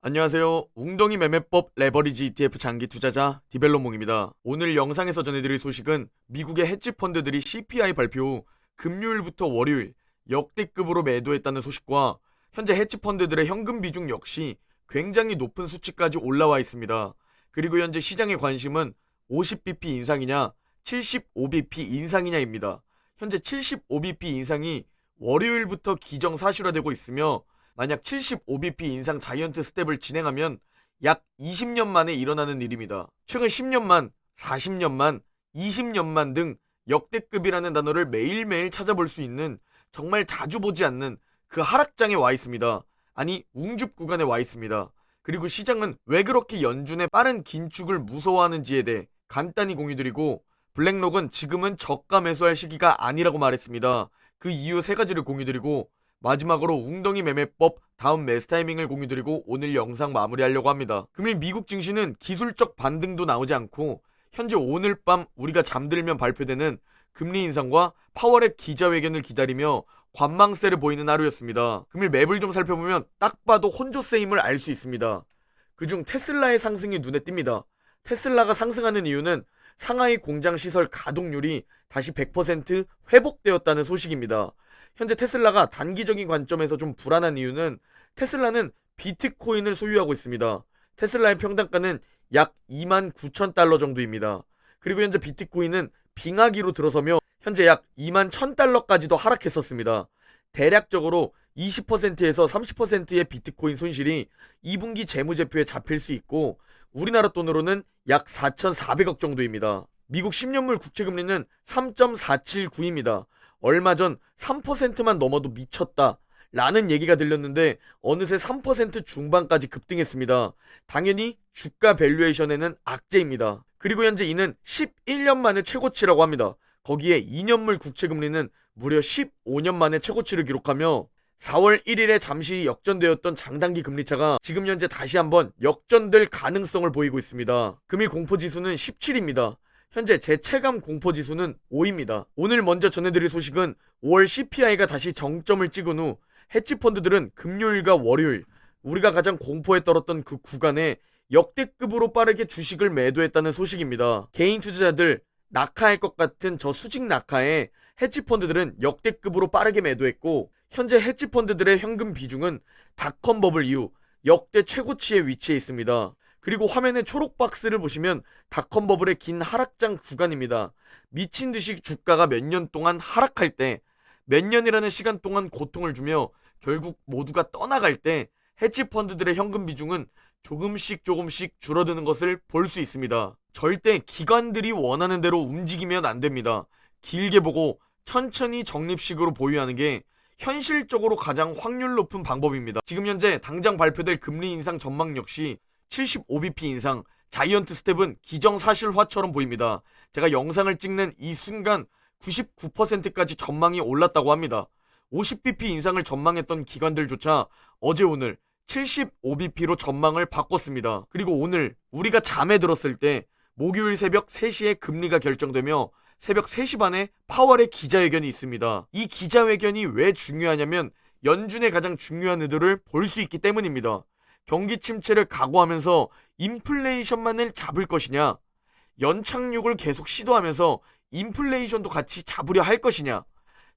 안녕하세요. 웅덩이 매매법 레버리지 ETF 장기 투자자 디벨로몽입니다. 오늘 영상에서 전해드릴 소식은 미국의 헤지펀드들이 CPI 발표 후 금요일부터 월요일 역대급으로 매도했다는 소식과 현재 헤지펀드들의 현금 비중 역시 굉장히 높은 수치까지 올라와 있습니다. 그리고 현재 시장의 관심은 50bp 인상이냐 75bp 인상이냐입니다. 현재 75bp 인상이 월요일부터 기정사실화되고 있으며 만약 75bp 인상 자이언트 스텝을 진행하면 약 20년 만에 일어나는 일입니다. 최근 10년만, 40년만, 20년만 등 역대급이라는 단어를 매일매일 찾아볼 수 있는 정말 자주 보지 않는 그 하락장에 와 있습니다. 아니 웅줍 구간에 와 있습니다. 그리고 시장은 왜 그렇게 연준의 빠른 긴축을 무서워하는지에 대해 간단히 공유드리고, 블랙록은 지금은 저가 매수할 시기가 아니라고 말했습니다. 그 이유 3가지를 공유드리고, 마지막으로 웅덩이 매매법 다음 매수 타이밍을 공유드리고 오늘 영상 마무리하려고 합니다. 금일 미국 증시는 기술적 반등도 나오지 않고 현재 오늘 밤 우리가 잠들면 발표되는 금리 인상과 파월의 기자회견을 기다리며 관망세를 보이는 하루였습니다. 금일 맵을 좀 살펴보면 딱 봐도 혼조세임을 알 수 있습니다. 그중 테슬라의 상승이 눈에 띕니다. 테슬라가 상승하는 이유는 상하이 공장 시설 가동률이 다시 100% 회복되었다는 소식입니다. 현재 테슬라가 단기적인 관점에서 좀 불안한 이유는 테슬라는 비트코인을 소유하고 있습니다. 테슬라의 평단가는 약 29,000달러 정도입니다. 그리고 현재 비트코인은 빙하기로 들어서며 현재 약 21,000달러까지도 하락했었습니다. 대략적으로 20%에서 30%의 비트코인 손실이 2분기 재무제표에 잡힐 수 있고 우리나라 돈으로는 약 4,400억 정도입니다. 미국 10년물 국채금리는 3.479입니다. 얼마 전 3%만 넘어도 미쳤다 라는 얘기가 들렸는데 어느새 3% 중반까지 급등했습니다. 당연히 주가 밸류에이션에는 악재입니다. 그리고 현재 이는 11년 만에 최고치라고 합니다. 거기에 2년물 국채금리는 무려 15년 만에 최고치를 기록하며 4월 1일에 잠시 역전되었던 장단기 금리차가 지금 현재 다시 한번 역전될 가능성을 보이고 있습니다. 금일 공포지수는 17입니다. 현재 제 체감 공포지수는 5입니다. 오늘 먼저 전해드릴 소식은 5월 CPI가 다시 정점을 찍은 후 헤지펀드들은 금요일과 월요일 우리가 가장 공포에 떨었던 그 구간에 역대급으로 빠르게 주식을 매도했다는 소식입니다. 개인 투자자들 낙하할 것 같은 저 수직 낙하에 헤지펀드들은 역대급으로 빠르게 매도했고 현재 헤지펀드들의 현금 비중은 닷컴 버블 이후 역대 최고치에 위치해 있습니다. 그리고 화면의 초록 박스를 보시면 닷컴 버블의 긴 하락장 구간입니다. 미친 듯이 주가가 몇 년 동안 하락할 때, 몇 년이라는 시간 동안 고통을 주며 결국 모두가 떠나갈 때 헤지펀드들의 현금 비중은 조금씩 줄어드는 것을 볼 수 있습니다. 절대 기관들이 원하는 대로 움직이면 안 됩니다. 길게 보고 천천히 적립식으로 보유하는 게 현실적으로 가장 확률 높은 방법입니다. 지금 현재 당장 발표될 금리 인상 전망 역시 75bp 인상, 자이언트 스텝은 기정사실화처럼 보입니다. 제가 영상을 찍는 이 순간 99%까지 전망이 올랐다고 합니다. 50bp 인상을 전망했던 기관들조차 어제 오늘 75bp로 전망을 바꿨습니다. 그리고 오늘 우리가 잠에 들었을 때 목요일 새벽 3시에 금리가 결정되며 새벽 3시 반에 파월의 기자회견이 있습니다. 이 기자회견이 왜 중요하냐면 연준의 가장 중요한 의도를 볼 수 있기 때문입니다. 경기 침체를 각오하면서 인플레이션만을 잡을 것이냐, 연착륙을 계속 시도하면서 인플레이션도 같이 잡으려 할 것이냐.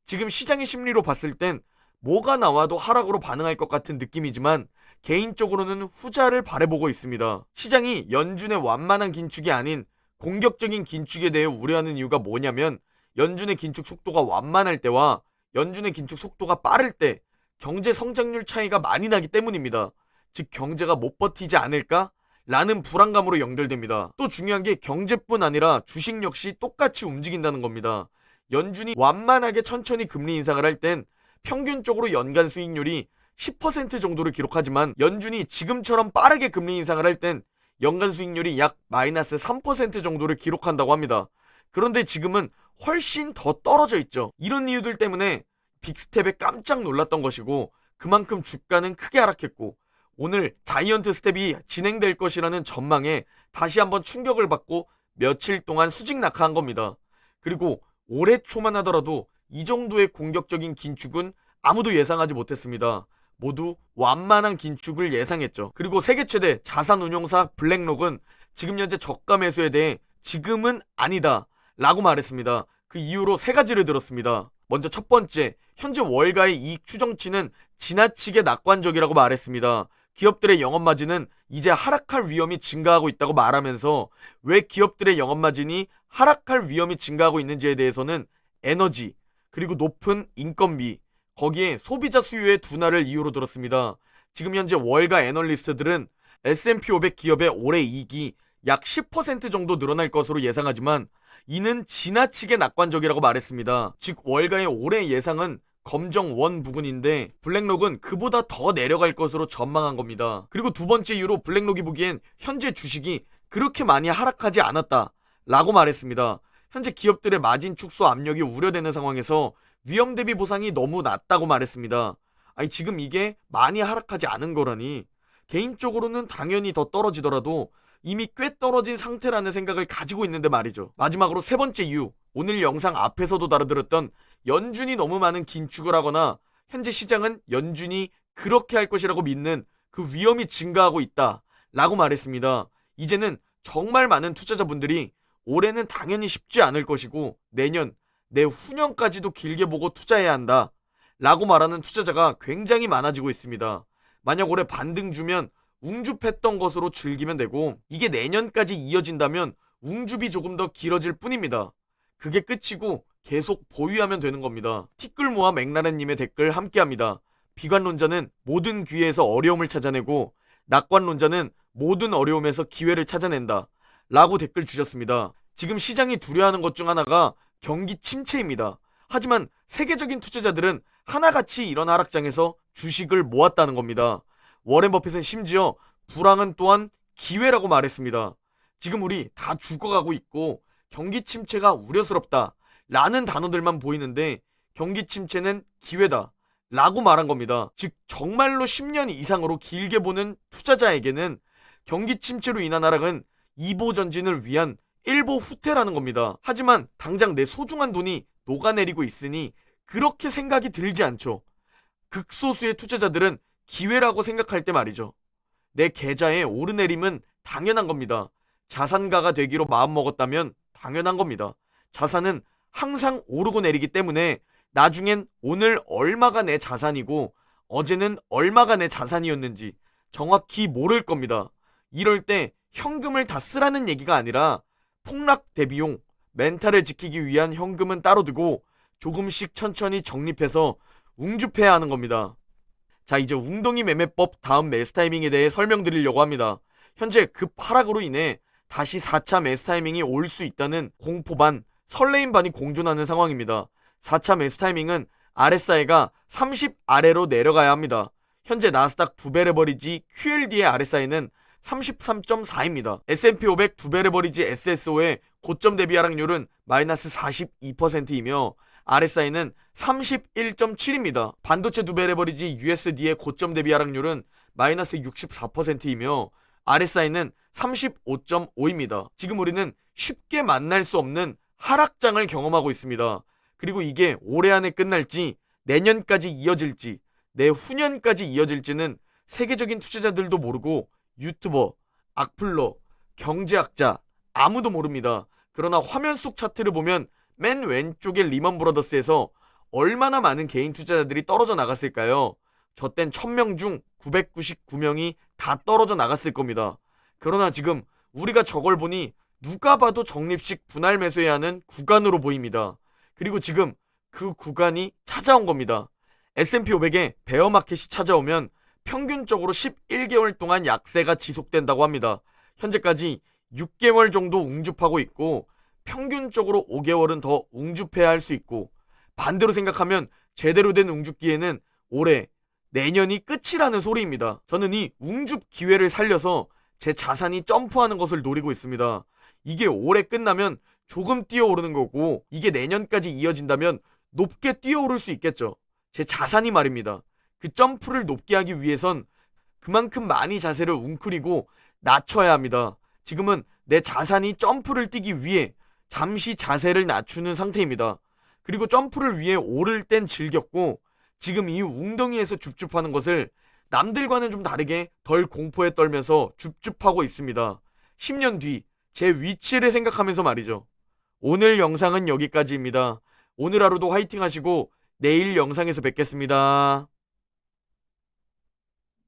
지금 시장의 심리로 봤을 땐 뭐가 나와도 하락으로 반응할 것 같은 느낌이지만 개인적으로는 후자를 바라보고 있습니다. 시장이 연준의 완만한 긴축이 아닌 공격적인 긴축에 대해 우려하는 이유가 뭐냐면 연준의 긴축 속도가 완만할 때와 연준의 긴축 속도가 빠를 때 경제 성장률 차이가 많이 나기 때문입니다. 즉 경제가 못 버티지 않을까? 라는 불안감으로 연결됩니다. 또 중요한 게 경제뿐 아니라 주식 역시 똑같이 움직인다는 겁니다. 연준이 완만하게 천천히 금리 인상을 할 땐 평균적으로 연간 수익률이 10% 정도를 기록하지만 연준이 지금처럼 빠르게 금리 인상을 할 땐 연간 수익률이 약 마이너스 3% 정도를 기록한다고 합니다. 그런데 지금은 훨씬 더 떨어져 있죠. 이런 이유들 때문에 빅스텝에 깜짝 놀랐던 것이고 그만큼 주가는 크게 하락했고 오늘 자이언트 스텝이 진행될 것이라는 전망에 다시 한번 충격을 받고 며칠 동안 수직 낙하한 겁니다. 그리고 올해 초만 하더라도 이 정도의 공격적인 긴축은 아무도 예상하지 못했습니다. 모두 완만한 긴축을 예상했죠. 그리고 세계 최대 자산운용사 블랙록은 지금 현재 저가 매수에 대해 지금은 아니다 라고 말했습니다. 그 이유로 세 가지를 들었습니다. 먼저 첫 번째, 현재 월가의 이익 추정치는 지나치게 낙관적이라고 말했습니다. 기업들의 영업마진은 이제 하락할 위험이 증가하고 있다고 말하면서 왜 기업들의 영업마진이 하락할 위험이 증가하고 있는지에 대해서는 에너지, 그리고 높은 인건비, 거기에 소비자 수요의 둔화를 이유로 들었습니다. 지금 현재 월가 애널리스트들은 S&P 500 기업의 올해 이익이 약 10% 정도 늘어날 것으로 예상하지만 이는 지나치게 낙관적이라고 말했습니다. 즉 월가의 올해 예상은 검정 원 부근인데 블랙록은 그보다 더 내려갈 것으로 전망한 겁니다. 그리고 두 번째 이유로 블랙록이 보기엔 현재 주식이 그렇게 많이 하락하지 않았다 라고 말했습니다. 현재 기업들의 마진 축소 압력이 우려되는 상황에서 위험 대비 보상이 너무 낮다고 말했습니다. 아니 지금 이게 많이 하락하지 않은 거라니 개인적으로는 당연히 더 떨어지더라도 이미 꽤 떨어진 상태라는 생각을 가지고 있는데 말이죠. 마지막으로 세 번째 이유, 오늘 영상 앞에서도 다뤄드렸던 연준이 너무 많은 긴축을 하거나 현재 시장은 연준이 그렇게 할 것이라고 믿는 그 위험이 증가하고 있다 라고 말했습니다. 이제는 정말 많은 투자자분들이 올해는 당연히 쉽지 않을 것이고 내년, 내후년까지도 길게 보고 투자해야 한다 라고 말하는 투자자가 굉장히 많아지고 있습니다. 만약 올해 반등 주면 웅줍했던 것으로 즐기면 되고 이게 내년까지 이어진다면 웅줍이 조금 더 길어질 뿐입니다. 그게 끝이고 계속 보유하면 되는 겁니다. 티끌모아 맥라렌님의 댓글 함께합니다. 비관론자는 모든 기회에서 어려움을 찾아내고 낙관론자는 모든 어려움에서 기회를 찾아낸다 라고 댓글 주셨습니다. 지금 시장이 두려워하는 것 중 하나가 경기 침체입니다. 하지만 세계적인 투자자들은 하나같이 이런 하락장에서 주식을 모았다는 겁니다. 워렌 버핏은 심지어 불황은 또한 기회라고 말했습니다. 지금 우리 다 죽어가고 있고 경기 침체가 우려스럽다 라는 단어들만 보이는데 경기 침체는 기회다 라고 말한 겁니다. 즉 정말로 10년 이상으로 길게 보는 투자자에게는 경기 침체로 인한 하락은 2보 전진을 위한 1보 후퇴라는 겁니다. 하지만 당장 내 소중한 돈이 녹아내리고 있으니 그렇게 생각이 들지 않죠. 극소수의 투자자들은 기회라고 생각할 때 말이죠. 내 계좌의 오르내림은 당연한 겁니다. 자산가가 되기로 마음먹었다면 당연한 겁니다. 자산은 항상 오르고 내리기 때문에 나중엔 오늘 얼마가 내 자산이고 어제는 얼마가 내 자산이었는지 정확히 모를 겁니다. 이럴 때 현금을 다 쓰라는 얘기가 아니라 폭락 대비용, 멘탈을 지키기 위한 현금은 따로 두고 조금씩 천천히 적립해서 웅줍해야 하는 겁니다. 자, 이제 웅덩이 매매법 다음 매수 타이밍에 대해 설명드리려고 합니다. 현재 급 하락으로 인해 다시 4차 매수 타이밍이 올 수 있다는 공포 반, 설레임 반이 공존하는 상황입니다. 4차 매수 타이밍은 RSI가 30 아래로 내려가야 합니다. 현재 나스닥 두배 레버리지 QLD의 RSI는 33.4입니다. S&P 500 두배 레버리지 SSO의 고점 대비 하락률은 마이너스 42%이며 RSI는 31.7입니다. 반도체 두배 레버리지 USD의 고점 대비 하락률은 마이너스 64%이며 RSI는 35.5입니다. 지금 우리는 쉽게 만날 수 없는 하락장을 경험하고 있습니다. 그리고 이게 올해 안에 끝날지 내년까지 이어질지 내후년까지 이어질지는 세계적인 투자자들도 모르고 유튜버, 악플러, 경제학자 아무도 모릅니다. 그러나 화면 속 차트를 보면 맨 왼쪽의 리먼 브러더스에서 얼마나 많은 개인 투자자들이 떨어져 나갔을까요? 저 땐 1000명 중 999명이 다 떨어져 나갔을 겁니다. 그러나 지금 우리가 저걸 보니 누가 봐도 적립식 분할 매수해야 하는 구간으로 보입니다. 그리고 지금 그 구간이 찾아온 겁니다. S&P 500에 베어마켓이 찾아오면 평균적으로 11개월 동안 약세가 지속된다고 합니다. 현재까지 6개월 정도 웅줍하고 있고 평균적으로 5개월은 더 웅줍해야 할 수 있고 반대로 생각하면 제대로 된 웅줍기에는 올해, 내년이 끝이라는 소리입니다. 저는 이 웅줍 기회를 살려서 제 자산이 점프하는 것을 노리고 있습니다. 이게 올해 끝나면 조금 뛰어오르는 거고 이게 내년까지 이어진다면 높게 뛰어오를 수 있겠죠. 제 자산이 말입니다. 그 점프를 높게 하기 위해선 그만큼 많이 자세를 웅크리고 낮춰야 합니다. 지금은 내 자산이 점프를 뛰기 위해 잠시 자세를 낮추는 상태입니다. 그리고 점프를 위해 오를 땐 즐겼고 지금 이 웅덩이에서 줍줍하는 것을 남들과는 좀 다르게 덜 공포에 떨면서 줍줍하고 있습니다. 10년 뒤 제 위치를 생각하면서 말이죠. 오늘 영상은 여기까지입니다. 오늘 하루도 화이팅 하시고 내일 영상에서 뵙겠습니다.